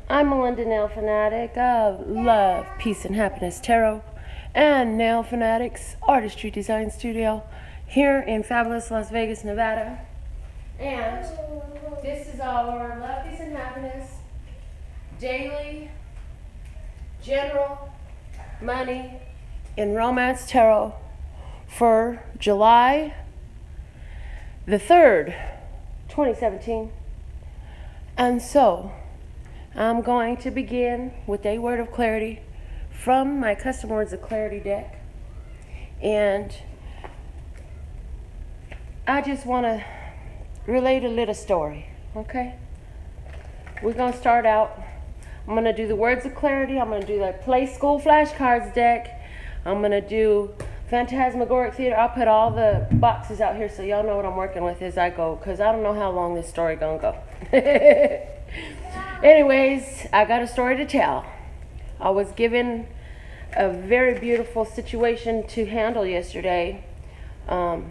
I'm Melinda NailFanatic of Love, Peace, and Happiness Tarot and Nail Fanatics Artistry Design Studio here in fabulous Las Vegas, Nevada. And this is our Love, Peace, and Happiness daily general money and romance tarot for July the 3rd, 2017. And so I'm going to begin with a word of clarity from my Custom Words of Clarity deck. And I just want to relate a little story, okay? We're going to start out. I'm going to do the words of clarity. I'm going to do the Play School flashcards deck. I'm going to do Phantasmagoric Theater. I'll put all the boxes out here so y'all know what I'm working with as I go, because I don't know how long this story going to go. Anyways, I got a story to tell. I was given a very beautiful situation to handle yesterday. I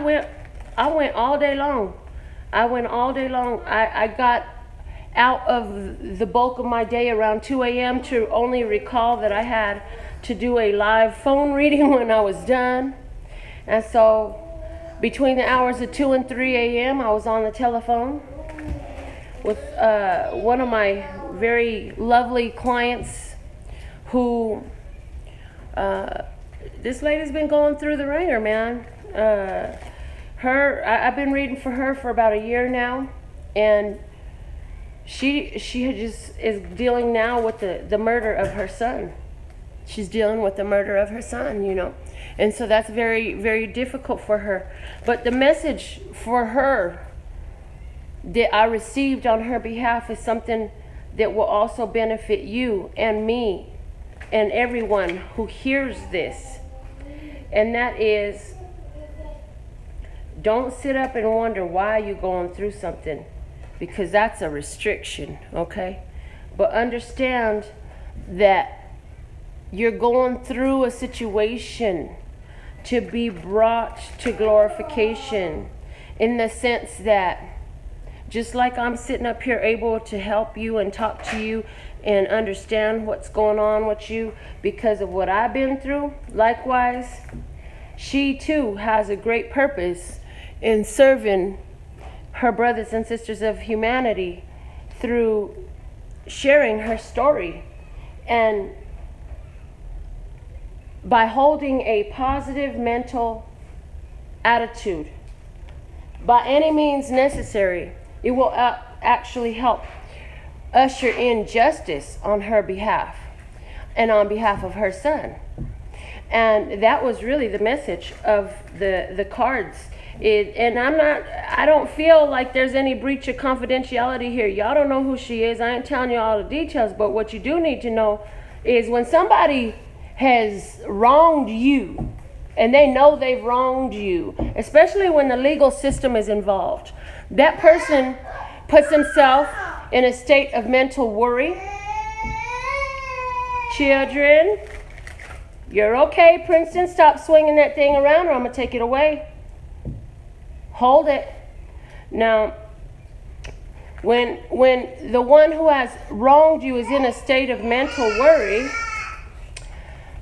went all day long. I got out of the bulk of my day around 2 a.m. to only recall that I had to do a live phone reading when I was done. And so between the hours of 2 and 3 a.m. I was on the telephone with one of my very lovely clients who, this lady's been going through the ringer, man. I've been reading for her for about a year now, and she just is dealing now with the murder of her son. She's dealing with the murder of her son, you know. And so that's very, very difficult for her. But the message for her that I received on her behalf is something that will also benefit you and me and everyone who hears this. And that is, don't sit up and wonder why you're going through something, because that's a restriction, okay? But understand that you're going through a situation to be brought to glorification, in the sense that just like I'm sitting up here able to help you and talk to you and understand what's going on with you because of what I've been through, likewise, she too has a great purpose in serving her brothers and sisters of humanity through sharing her story. And by holding a positive mental attitude, by any means necessary, it will actually help usher in justice on her behalf and on behalf of her son. And that was really the message of the cards. And I don't feel like there's any breach of confidentiality here. Y'all don't know who she is. I ain't telling you all the details, but what you do need to know is when somebody has wronged you, and they know they've wronged you, especially when the legal system is involved, that person puts himself in a state of mental worry. Children, you're okay, Princeton. Stop swinging that thing around or I'm going to take it away. Hold it. Now, when the one who has wronged you is in a state of mental worry,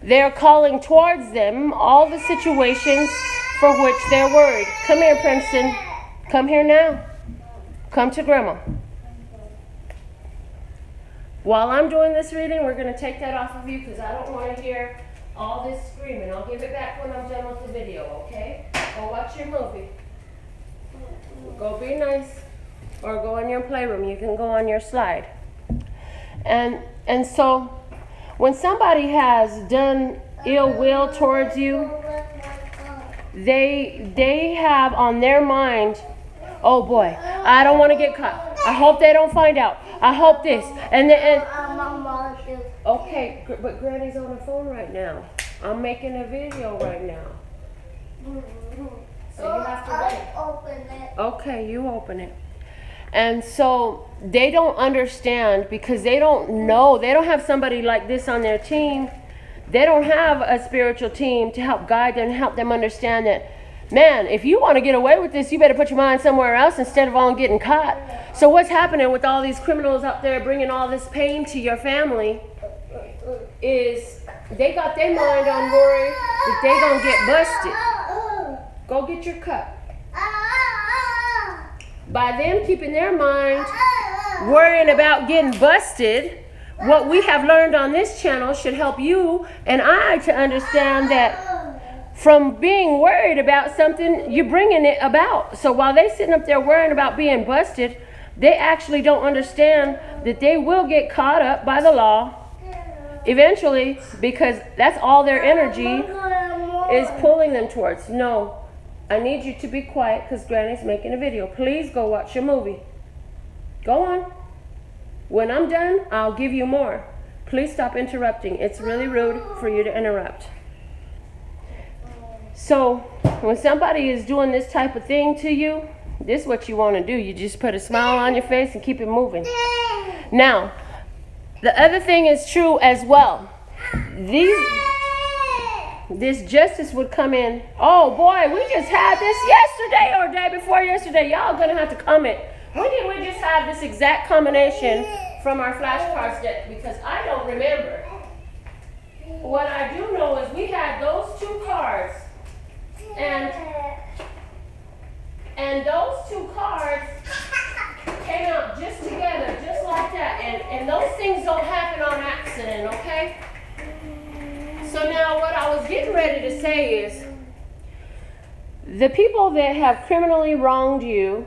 they're calling towards them all the situations for which they're worried. Come here, Princeton. Come here now. Come to Grandma. While I'm doing this reading, we're going to take that off of you because I don't want to hear all this screaming. I'll give it back when I'm done with the video, okay? Go watch your movie. Go be nice. Or go in your playroom. You can go on your slide. And so when somebody has done ill will towards you, they have on their mind, oh boy, I don't want to get caught. I hope they don't find out. I hope this. And okay, but Granny's on the phone right now. I'm making a video right now. So you have to wait. Open it. Okay, you open it. And so they don't understand because they don't know. They don't have somebody like this on their team. They don't have a spiritual team to help guide them, help them understand that man, if you want to get away with this, you better put your mind somewhere else instead of on getting caught. So what's happening with all these criminals out there bringing all this pain to your family is they got their mind on worry that they gonna get busted. Go get your cup. By them keeping their mind worrying about getting busted, what we have learned on this channel should help you and I to understand that from being worried about something, you're bringing it about. So while they sitting up there worrying about being busted, they actually don't understand that they will get caught up by the law eventually, because that's all their energy is pulling them towards. No, I need you to be quiet because Granny's making a video. Please go watch your movie. Go on. When I'm done, I'll give you more. Please stop interrupting. It's really rude for you to interrupt. So when somebody is doing this type of thing to you, this is what you want to do. You just put a smile on your face and keep it moving. Now, the other thing is true as well. This justice would come in. Oh boy, we just had this yesterday or day before yesterday. Y'all gonna have to comment. When did we just have this exact combination from our flashcards deck? Because I don't remember. What I do know is we had those two cards, and those two cards came out just together, just like that. And those things don't happen on accident, okay? So now what I was getting ready to say is, the people that have criminally wronged you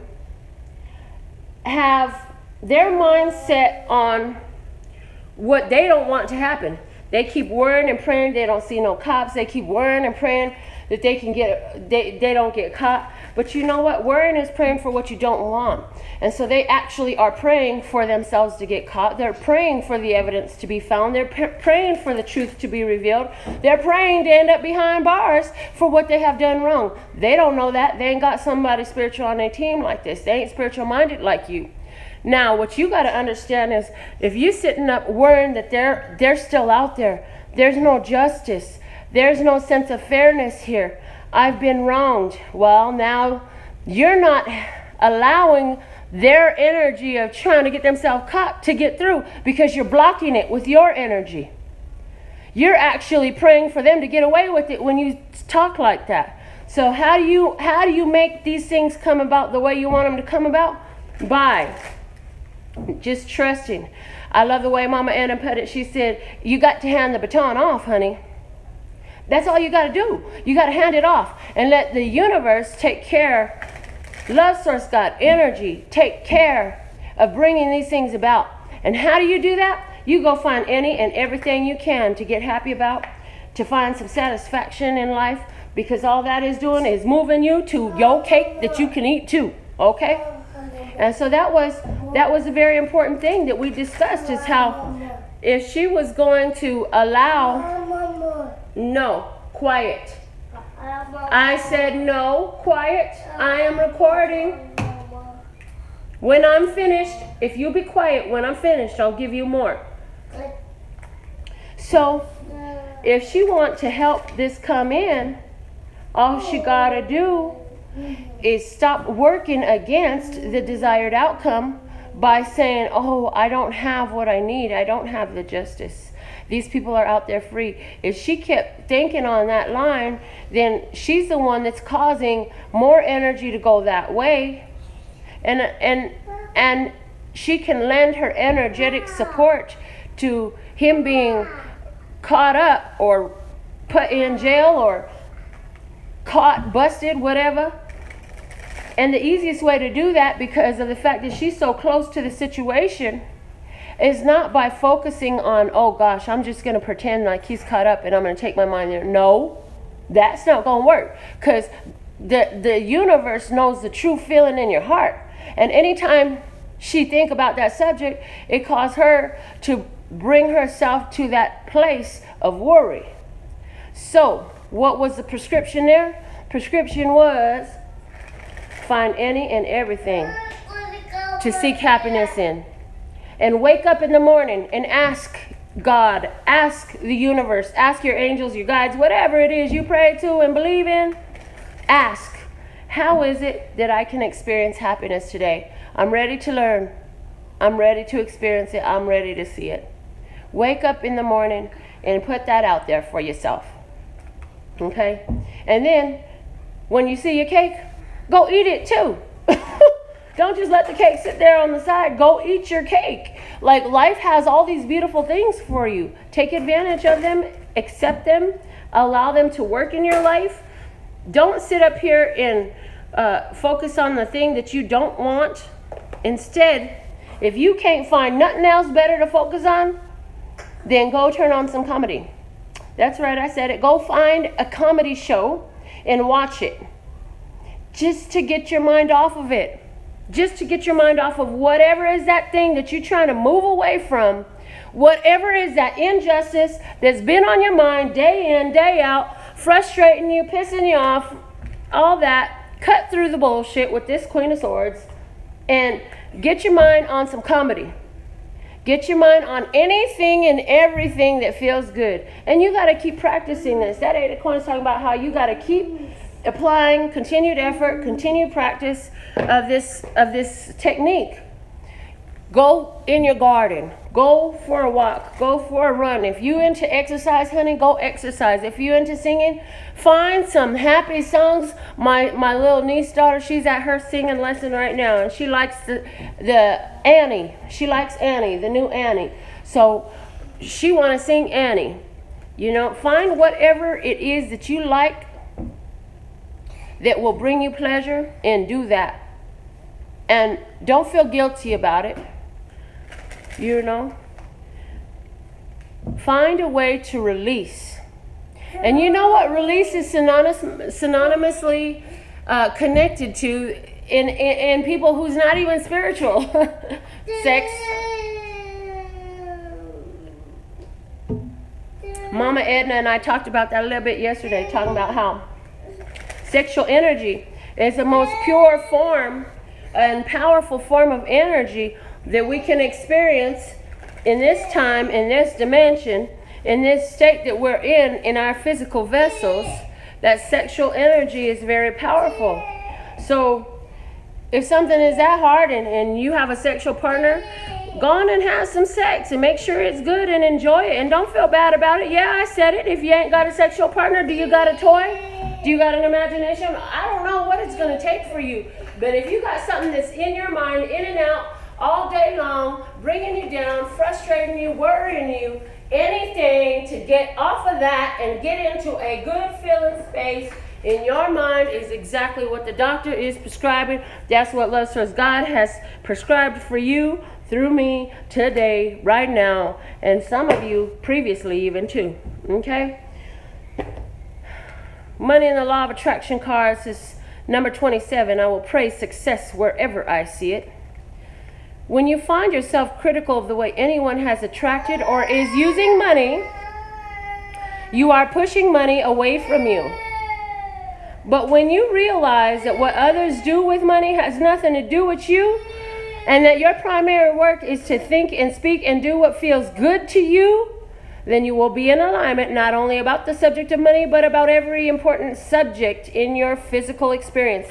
have their mindset on what they don't want to happen. They keep worrying and praying they don't see no cops. They keep worrying and praying that they can they don't get caught. But you know what? Worrying is praying for what you don't want. And so they actually are praying for themselves to get caught. They're praying for the evidence to be found. They're praying for the truth to be revealed. They're praying to end up behind bars for what they have done wrong. They don't know that. They ain't got somebody spiritual on their team like this. They ain't spiritual minded like you. Now, what you got to understand is, if you're sitting up worrying that they're still out there, there's no justice. There's no sense of fairness here. I've been wronged. Well, now you're not allowing their energy of trying to get themselves caught to get through, because you're blocking it with your energy. You're actually praying for them to get away with it when you talk like that. So how do you make these things come about the way you want them to come about? By just trusting. I love the way Mama Anna put it. She said, you got to hand the baton off, honey. That's all you got to do. You got to hand it off and let the universe take care. Love source God, energy, take care of bringing these things about. And how do you do that? You go find any and everything you can to get happy about, to find some satisfaction in life, because all that is doing is moving you to your cake that you can eat too. Okay? And so that was a very important thing that we discussed, is how if she was going to allow, no, quiet. I said no, quiet. I am recording. When I'm finished, if you be quiet, when I'm finished, I'll give you more. So if she wants to help this come in, all she gotta do is stop working against the desired outcome by saying, oh, I don't have what I need. I don't have the justice. These people are out there free. If she kept thinking on that line, then she's the one that's causing more energy to go that way. And she can lend her energetic support to him being caught up or put in jail or caught, busted, whatever. And the easiest way to do that, because of the fact that she's so close to the situation, is not by focusing on, oh gosh, I'm just going to pretend like he's caught up and I'm going to take my mind there. No, that's not going to work, because the universe knows the true feeling in your heart. And anytime she think about that subject, it caused her to bring herself to that place of worry. So what was the prescription there? Prescription was, find any and everything to seek happiness in. And wake up in the morning and ask God, ask the universe, ask your angels, your guides, whatever it is you pray to and believe in, ask. How is it that I can experience happiness today? I'm ready to learn. I'm ready to experience it. I'm ready to see it. Wake up in the morning and put that out there for yourself. Okay? And then, when you see your cake, go eat it too. Don't just let the cake sit there on the side. Go eat your cake. Like, life has all these beautiful things for you. Take advantage of them. Accept them. Allow them to work in your life. Don't sit up here and focus on the thing that you don't want. Instead, if you can't find nothing else better to focus on, then go turn on some comedy. That's right, I said it. Go find a comedy show and watch it. Just to get your mind off of it. Just to get your mind off of whatever is that thing that you're trying to move away from. Whatever is that injustice that's been on your mind day in, day out, frustrating you, pissing you off, all that. Cut through the bullshit with this Queen of Swords and get your mind on some comedy. Get your mind on anything and everything that feels good. And you got to keep practicing this. That 8 of Coins is talking about how you got to keep applying continued effort, continued practice of this technique. Go in your garden. Go for a walk. Go for a run. If you into exercise, honey, go exercise. If you into singing, find some happy songs. My little niece daughter, she's at her singing lesson right now, and she likes the Annie. She likes Annie, the new Annie. So she want to sing Annie. You know, find whatever it is that you like that will bring you pleasure, and do that. And don't feel guilty about it. You know, find a way to release. And you know what release is synonymously connected to in people who's not even spiritual? Sex. Mama Edna and I talked about that a little bit yesterday, talking about how sexual energy is the most pure form and powerful form of energy that we can experience in this time, in this dimension, in this state that we're in our physical vessels. That sexual energy is very powerful. So if something is that hard and you have a sexual partner, go on and have some sex and make sure it's good and enjoy it. And don't feel bad about it. Yeah, I said it. If you ain't got a sexual partner, do you got a toy? Do you got an imagination? I don't know what it's going to take for you. But if you got something that's in your mind, in and out, all day long, bringing you down, frustrating you, worrying you, anything to get off of that and get into a good feeling space in your mind is exactly what the doctor is prescribing. That's what Love Source God has prescribed for you through me today, right now, and some of you previously even too. Okay? Money in the Law of Attraction cards is number 27. I will praise success wherever I see it. When you find yourself critical of the way anyone has attracted or is using money, you are pushing money away from you. But when you realize that what others do with money has nothing to do with you, and that your primary work is to think and speak and do what feels good to you, then you will be in alignment not only about the subject of money, but about every important subject in your physical experience.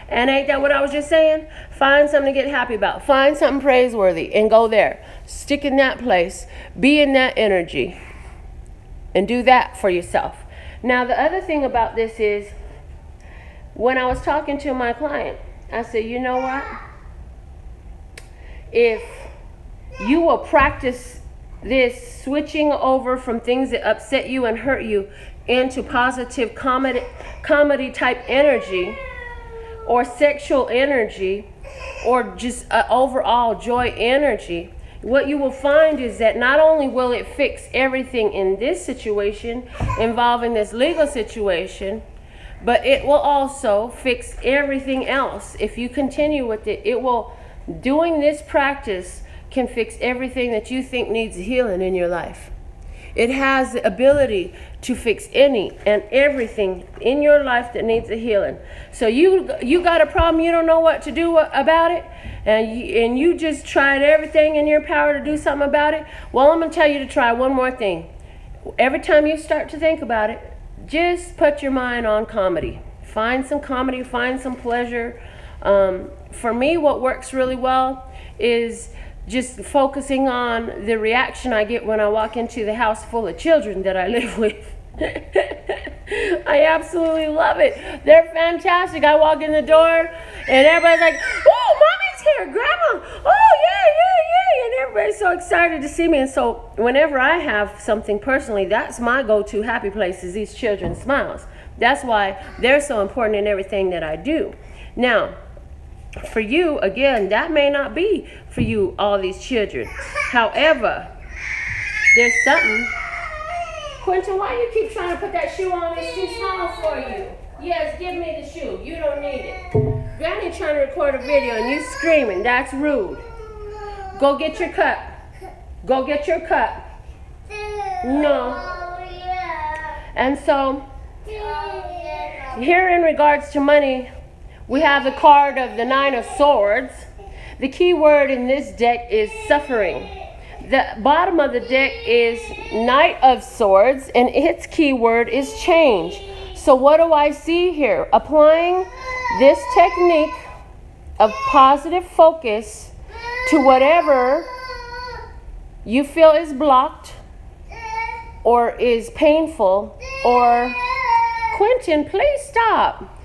And ain't that what I was just saying? Find something to get happy about. Find something praiseworthy and go there. Stick in that place. Be in that energy. And do that for yourself. Now, the other thing about this is, when I was talking to my client, I said, you know what? If you will practice this switching over from things that upset you and hurt you into positive comedy type energy, or sexual energy, or just overall joy energy, what you will find is that not only will it fix everything in this situation involving this legal situation, but it will also fix everything else. If you continue with it, it will, doing this practice can fix everything that you think needs healing in your life. It has the ability to fix any and everything in your life that needs a healing. So you got a problem, you don't know what to do about it, and you just tried everything in your power to do something about it. Well, I'm going to tell you to try one more thing. Every time you start to think about it, just put your mind on comedy Find some comedy, find some pleasure. For me, what works really well is just focusing on the reaction I get when I walk into the house full of children that I live with. I absolutely love it. They're fantastic. I walk in the door and everybody's like, oh, mommy's here, grandma. Oh, yeah. And everybody's so excited to see me. And so whenever I have something personally, that's my go-to happy place, is these children's smiles. That's why they're so important in everything that I do. Now, for you, again, that may not be for you, all these children. However, there's something. Quentin, why you keep trying to put that shoe on? It's too small for you. Yes, give me the shoe. You don't need it. Granny trying to record a video and you screaming. That's rude. Go get your cup. Go get your cup. No. And so, here in regards to money, we have the card of the Nine of Swords. The key word in this deck is suffering. The bottom of the deck is Knight of Swords, and its key word is change. So what do I see here? Applying this technique of positive focus to whatever you feel is blocked or is painful, or Quentin, please stop,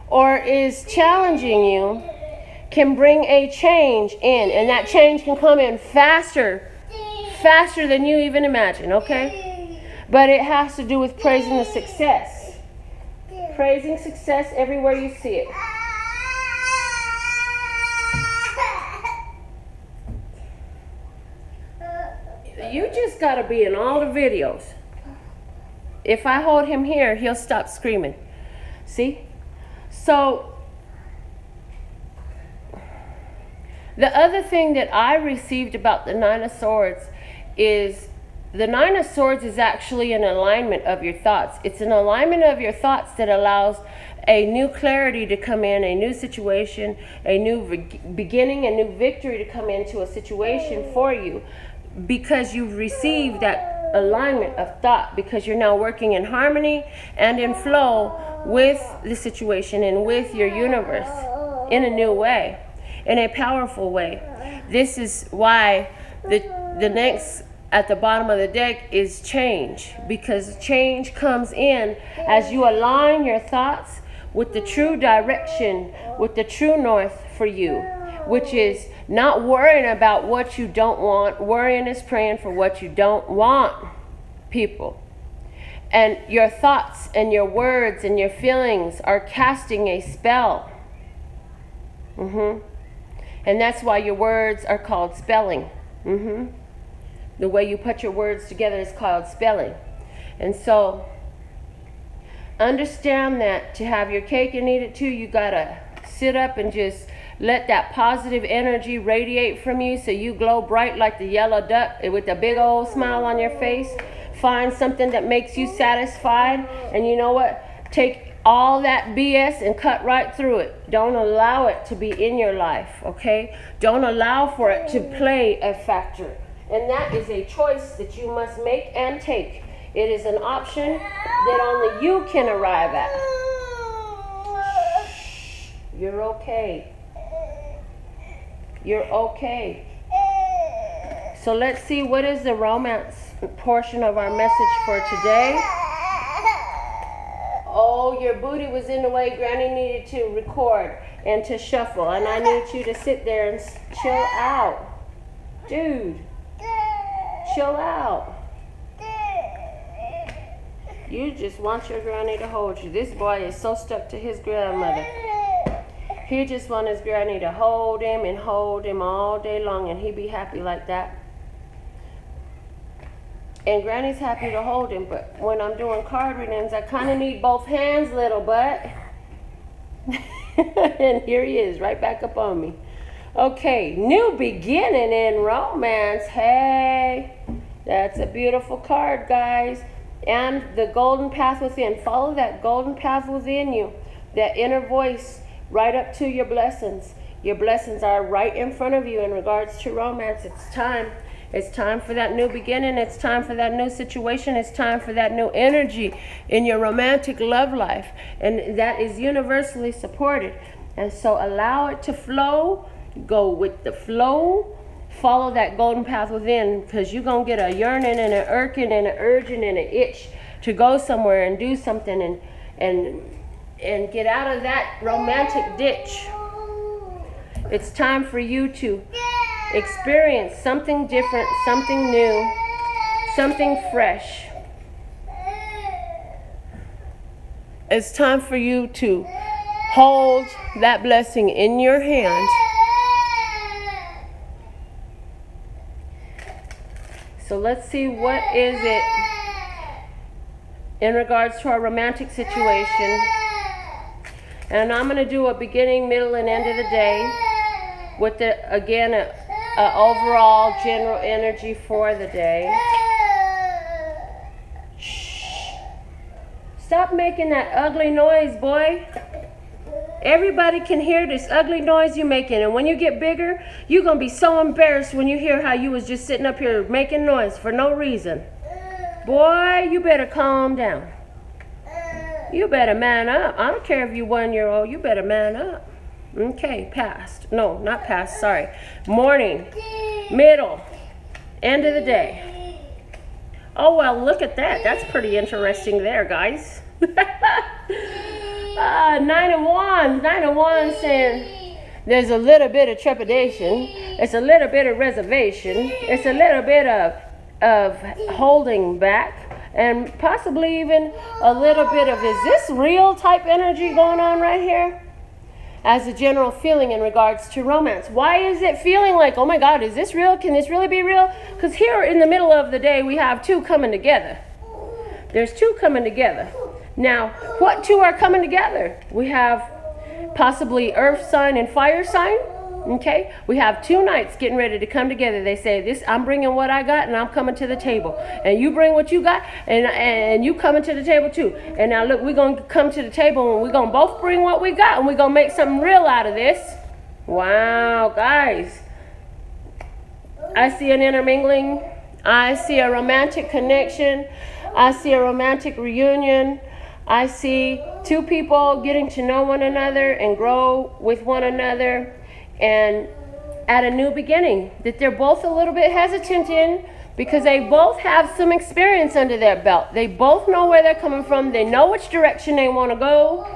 or is challenging you, can bring a change in, and that change can come in faster than you even imagine, okay? But it has to do with praising the success. Praising success everywhere you see it. You just gotta be in all the videos. If I hold him here, he'll stop screaming. See? So, the other thing that I received about the Nine of Swords is the Nine of Swords is actually an alignment of your thoughts. It's an alignment of your thoughts that allows a new clarity to come in, a new situation, a new beginning, a new victory to come into a situation for you, because you've received that alignment of thought, because you're now working in harmony and in flow with the situation and with your universe in a new way, in a powerful way. This is why the next at the bottom of the deck is change, because change comes in as you align your thoughts with the true direction, with the true north for you, which is not worrying about what you don't want. Worrying is praying for what you don't want, people. And your thoughts and your words and your feelings are casting a spell. And that's why your words are called spelling. The way you put your words together is called spelling. And so, understand that to have your cake and eat it too, you gotta sit up and just let that positive energy radiate from you so you glow bright like the yellow duck with a big old smile on your face. Find something that makes you satisfied, and you know what? Take all that BS and cut right through it. Don't allow it to be in your life, okay? Don't allow for it to play a factor. And that is a choice that you must make and take. It is an option that only you can arrive at. Shh. You're okay. You're okay. So let's see, what is the romance portion of our message for today? Oh, your booty was in the way. Granny needed to record and to shuffle, and I need you to sit there and chill out. Dude, chill out. You just want your granny to hold you. This boy is so stuck to his grandmother. He just wants his granny to hold him all day long, and he be happy like that. And granny's happy to hold him, but when I'm doing card readings, I kind of need both hands, little butt. And here he is, right back up on me. Okay, new beginning in romance. Hey, that's a beautiful card, guys. And the golden path within. Follow that golden path within you, that inner voice, right up to your blessings. Your blessings are right in front of you in regards to romance. It's time. It's time for that new beginning. It's time for that new situation. It's time for that new energy in your romantic love life. And that is universally supported. And so allow it to flow. Go with the flow. Follow that golden path within, because you're going to get a yearning and an irking and an urging and an itch to go somewhere and do something and get out of that romantic ditch. It's time for you to experience something different, something new, something fresh. It's time for you to hold that blessing in your hand. So let's see, what is it in regards to our romantic situation. And I'm going to do a beginning, middle, and end of the day with the, again, a overall general energy for the day. Shh. Stop making that ugly noise, boy. Everybody can hear this ugly noise you're making, and when you get bigger, you're going to be so embarrassed when you hear how you was just sitting up here making noise for no reason. Boy, you better calm down. You better man up. I don't care if you're 1 year old, you better man up. Okay, past. No, not past, sorry. Morning, middle, end of the day. Oh, well, look at that. That's pretty interesting there, guys. 9 of Wands. 9 of Wands saying there's a little bit of trepidation. It's a little bit of reservation. It's a little bit of holding back. And possibly even a little bit of, is this real type energy going on right here? As a general feeling in regards to romance. Why is it feeling like, oh my God, is this real? Can this really be real? Because here in the middle of the day, we have two coming together. There's two coming together. Now, what two are coming together? We have possibly earth sign and fire sign. Okay, we have two knights getting ready to come together. They say, "This, I'm bringing what I got, and I'm coming to the table. And you bring what you got, and you coming to the table too. And now look, we're gonna come to the table, and we're gonna both bring what we got, and we're gonna make something real out of this." Wow, guys! I see an intermingling. I see a romantic connection. I see a romantic reunion. I see two people getting to know one another and grow with one another. And at a new beginning that they're both a little bit hesitant in, because they both have some experience under their belt. They both know where they're coming from. They know which direction they want to go.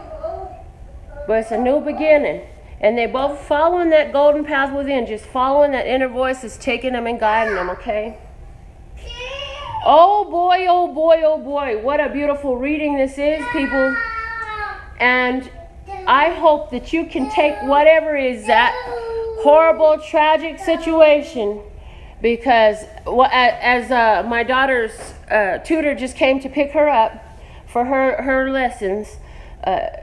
But it's a new beginning. And they both following that golden path within, just following that inner voice that's taking them and guiding them, okay? Oh boy, oh boy, oh boy. What a beautiful reading this is, people. And I hope that you can take whatever is that horrible, tragic situation, because as my daughter's tutor just came to pick her up for her lessons,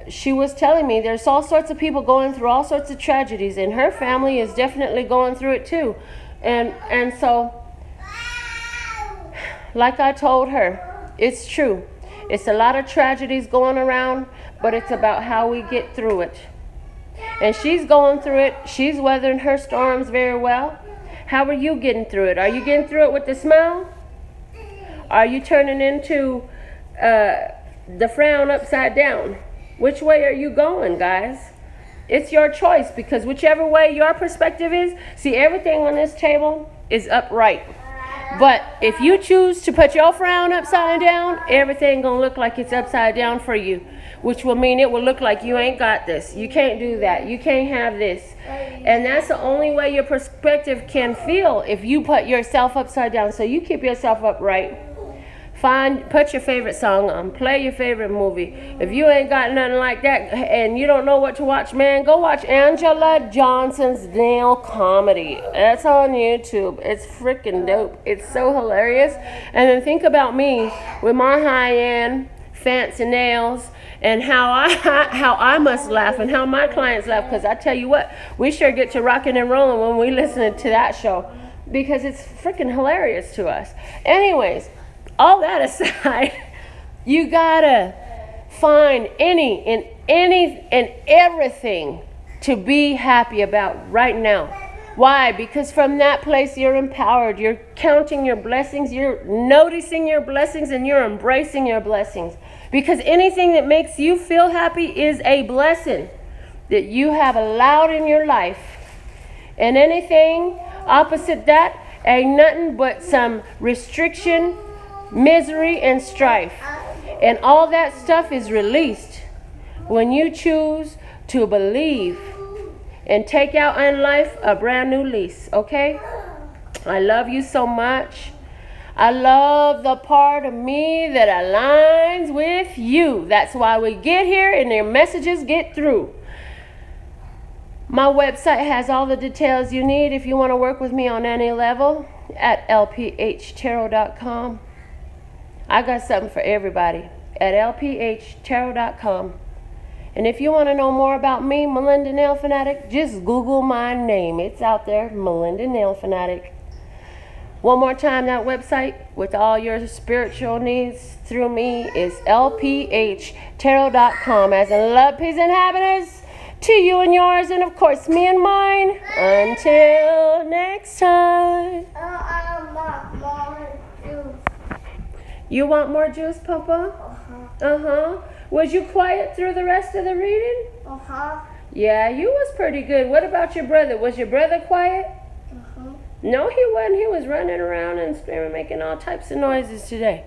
she was telling me there's all sorts of people going through all sorts of tragedies, and her family is definitely going through it too. And so, like I told her, it's true. It's a lot of tragedies going around, but it's about how we get through it. And she's going through it. She's weathering her storms very well. How are you getting through it? Are you getting through it with a smile? Are you turning into the frown upside down? Which way are you going, guys? It's your choice, because whichever way your perspective is, see, everything on this table is upright. But if you choose to put your frown upside down, everything gonna look like it's upside down for you, which will mean it will look like you ain't got this. You can't do that. You can't have this. And that's the only way your perspective can feel, if you put yourself upside down. So you keep yourself upright. Put your favorite song on. Play your favorite movie. If you ain't got nothing like that and you don't know what to watch, man, go watch Angela Johnson's nail comedy. That's on YouTube. It's freaking dope. It's so hilarious. And then think about me with my high-end fancy nails, and how I must laugh, and how my clients laugh, because I tell you what, we sure get to rocking and rolling when we listen to that show, because it's freaking hilarious to us. Anyways, all that aside, you gotta find any and everything to be happy about right now. Why? Because from that place you're empowered. You're counting your blessings. You're noticing your blessings and you're embracing your blessings. Because anything that makes you feel happy is a blessing that you have allowed in your life. And anything opposite that ain't nothing but some restriction, misery, and strife. And all that stuff is released when you choose to believe and take out in life a brand new lease, okay? I love you so much. I love the part of me that aligns with you. That's why we get here and their messages get through. My website has all the details you need if you want to work with me on any level at lphtarot.com. I got something for everybody at lphtarot.com. And if you want to know more about me, Melinda NailFanatic, just Google my name. It's out there, Melinda NailFanatic. One more time, that website with all your spiritual needs through me is lphtarot.com. As in love, peace, and happiness to you and yours, and of course me and mine. Until next time. You want more juice, Papa? Was you quiet through the rest of the reading? Yeah, you was pretty good. What about your brother? Was your brother quiet? No, he wasn't. He was running around and screaming, making all types of noises today.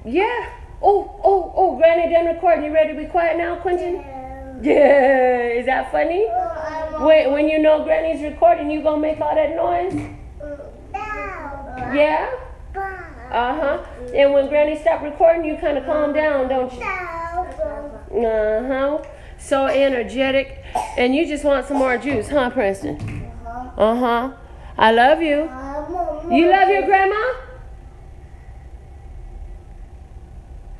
Yeah. Oh, Granny done recording. You ready to be quiet now, Quentin? Yeah. Is that funny? When you know Granny's recording, you gonna make all that noise? Yeah? And when Granny stopped recording, you kind of calm down, don't you? So energetic. And you just want some more juice, huh, Princeton? I love you. You love your grandma?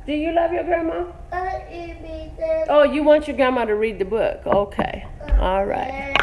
Do you love your grandma? Oh, you want your grandma to read the book. Okay. All right.